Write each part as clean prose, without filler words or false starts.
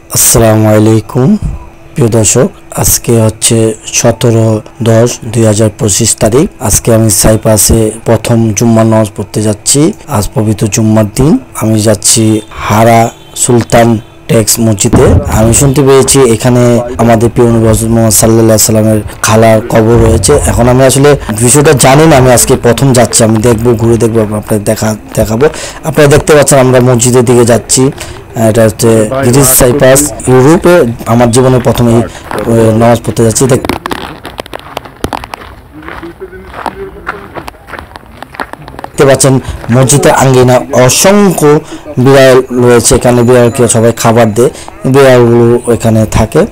আসসালামু আলাইকুম প্রিয় দর্শক, আজকে হচ্ছে 17/10/2025 তারিখ। আজকে আমি সাইপাসে প্রথম জুম্মার নামাজ পড়তে যাচ্ছি। আজ পবিত্র জুম্মার দিন। আমি যাচ্ছি হারা সুলতান টেক্স মসজিদে। আমি শুনতে পেয়েছি এখানে আমাদের প্রিয় নবী হযরত মুহাম্মদ সাল্লাল্লাহু আলাইহি সাল্লামের খালার কবর রয়েছে। এখন আমি আসলে বিষয়টা জানি না, আমি আজকে প্রথম যাচ্ছি। আমি দেখবো, ঘুরে দেখবো, আপনাদের দেখাবো। আপনারা দেখতে পাচ্ছেন আমরা মসজিদের দিকে যাচ্ছি। এটা হচ্ছে গ্রিস সাইপাস, ইউরোপে আমার জীবনে প্রথম এই নামাজ পড়তে যাচ্ছি। দেখতে পাচ্ছেন মসজিদের আঙ্গিনা অসংখ্য বিড়াল রয়েছে। এখানে বিড়ালকে সবাই খাবার দেয়, বিড়ালগুলো এখানে থাকে।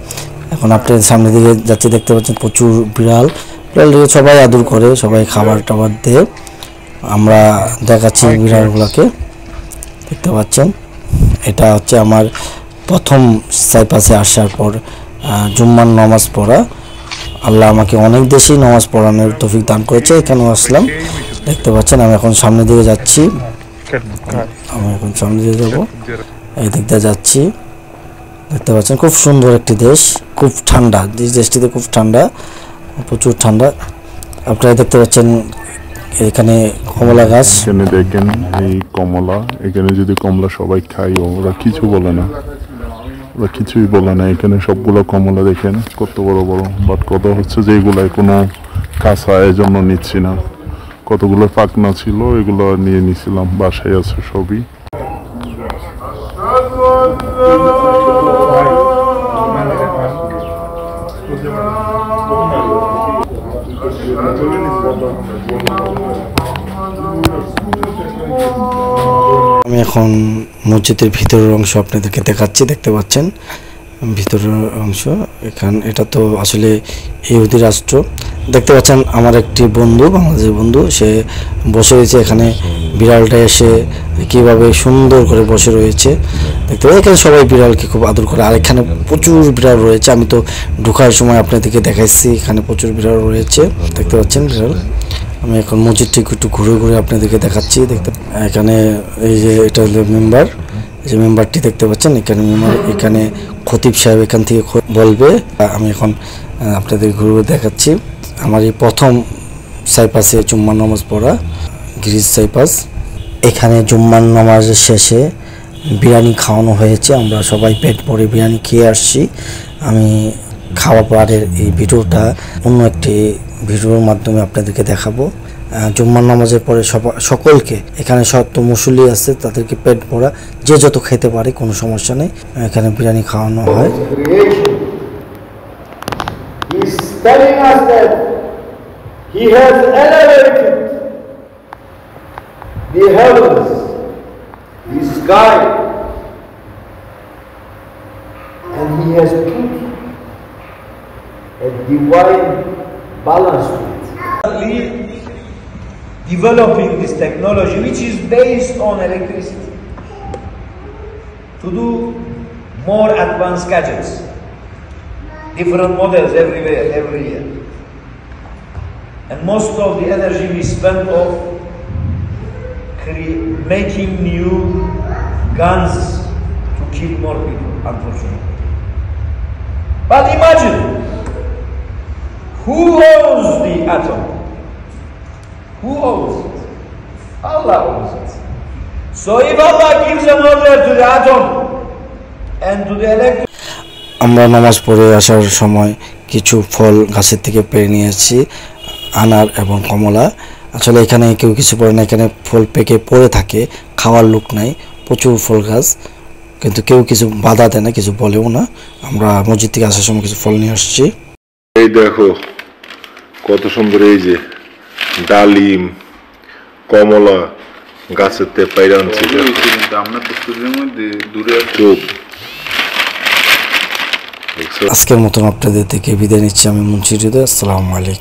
এখন আপনাদের সামনে দিকে যাচ্ছি, দেখতে পাচ্ছেন প্রচুর বিড়াল। বিড়ালকে সবাই আদর করে, সবাই খাবার টাবার দেয়। আমরা দেখাচ্ছি বিড়ালগুলোকে, দেখতে পাচ্ছেন। এটা হচ্ছে আমার প্রথম সাইপাসে আসার পর জুম্মার নামাজ পড়া। আল্লাহ আমাকে অনেক দেশেই নামাজ পড়ানোর তৌফিক দান করেছে, এখানেও আসলাম। দেখতে পাচ্ছেন আমি এখন সামনের দিকে যাচ্ছি। যাব, এই দিক দিয়ে যাচ্ছি। দেখতে পাচ্ছেন খুব সুন্দর একটি দেশ, খুব ঠান্ডা। দেশটিতে খুব ঠান্ডা, প্রচুর ঠান্ডা। আপনারা দেখতে পাচ্ছেন এখানে কমলা গাছ। এখানে দেখেন এই কমলা, এখানে যদি কমলা সবাই খাই ওরা কিছু বলে না, ওরা কিছুই বলে না। এখানে সবগুলো কমলা দেখেন কত বড় বড়। বাট কথা হচ্ছে যে এগুলাই কোনো কাঁচা, এজন্য নিচ্ছি না। কতগুলো পাকনা ছিল, এগুলো নিয়ে নিছিলাম, বাসায় আছে সবই। আমি এখন মসজিদের ভিতরের অংশ আপনাদেরকে দেখাচ্ছি। দেখতে পাচ্ছেন ভিতরের অংশ। এটা তো আসলে ইহুদি রাষ্ট্র। দেখতে পাচ্ছেন আমার একটি বন্ধু, বাংলাদেশের বন্ধু, সে বসে রয়েছে এখানে। বিড়ালটা এসে কিভাবে সুন্দর করে বসে রয়েছে দেখতে পাচ্ছেন। এখানে সবাই বিড়ালকে খুব আদর করে। আর এখানে প্রচুর বিড়াল রয়েছে। আমি তো ঢোকার সময় আপনাদেরকে দেখাচ্ছি, এখানে প্রচুর বিড়াল রয়েছে। দেখতে পাচ্ছেন বিড়াল। আমি এখন মসজিদটি একটু ঘুরে ঘুরে আপনাদেরকে দেখাচ্ছি। এখানে এই যে এটা হলো মেম্বার, যে মেম্বারটি দেখতে পাচ্ছেন এখানে মেম্বার। এখানে খতিব সাহেব এখান থেকে বলবে। আমি এখন আপনাদের ঘুরে দেখাচ্ছি। আমার এই প্রথম সাইপাসে জুম্মার নামাজ পড়া, গ্রিস সাইপাস। এখানে জুম্মার নামাজের শেষে বিরিয়ানি খাওয়ানো হয়েছে। আমরা সবাই পেট ভরে বিরিয়ানি খেয়ে আসছি। আমি খাওয়া পরের এই ভিডিওটা অন্য একটি ভিডিওর মাধ্যমে আপনাদেরকে দেখাবো। জুম্মার নামাজের পরে সকলকে, এখানে সত্য মুসল্লি আছে, তাদেরকে পেট ভরা যে যত খেতে পারে, কোনো সমস্যা নেই। এখানে বিরিয়ানি খাওয়ানো হয়। He has elevated the heavens, the sky, and He has put a divine balance to it. Developing this technology, which is based on electricity, to do more advanced gadgets, different models everywhere, every year. And most of the energy we spend on making new guns to kill more people, unfortunately. But imagine, who owns the atom? Who owns it? Allah owns it. So if Allah gives an order to the atom and to the electron, আমরা নামাজ পড়ে আসার সময় কিছু ফল গাছের থেকে পেড়ে নিয়েছি, আনার এবং কমলা। আসলে এখানে কেউ কিছু পড়ে না, এখানে ফল পেকে পড়ে থাকে, খাওয়ার লোক নাই। প্রচুর ফল গাছ, কিন্তু কেউ কিছু বাধা দেয় না, কিছু বলেও না। আমরা মসজিদ থেকে আসার সময় কিছু ফল নিয়ে আসছি। এই দেখো কত সুন্দর, এই যে ডালিম, কমলা গাছের তে পাইরা আনছি। আজকের মতন আপনাদের থেকে বিদায় নিচ্ছি আমি মুন্সি হৃদয়। আসসালামু আলাইকুম।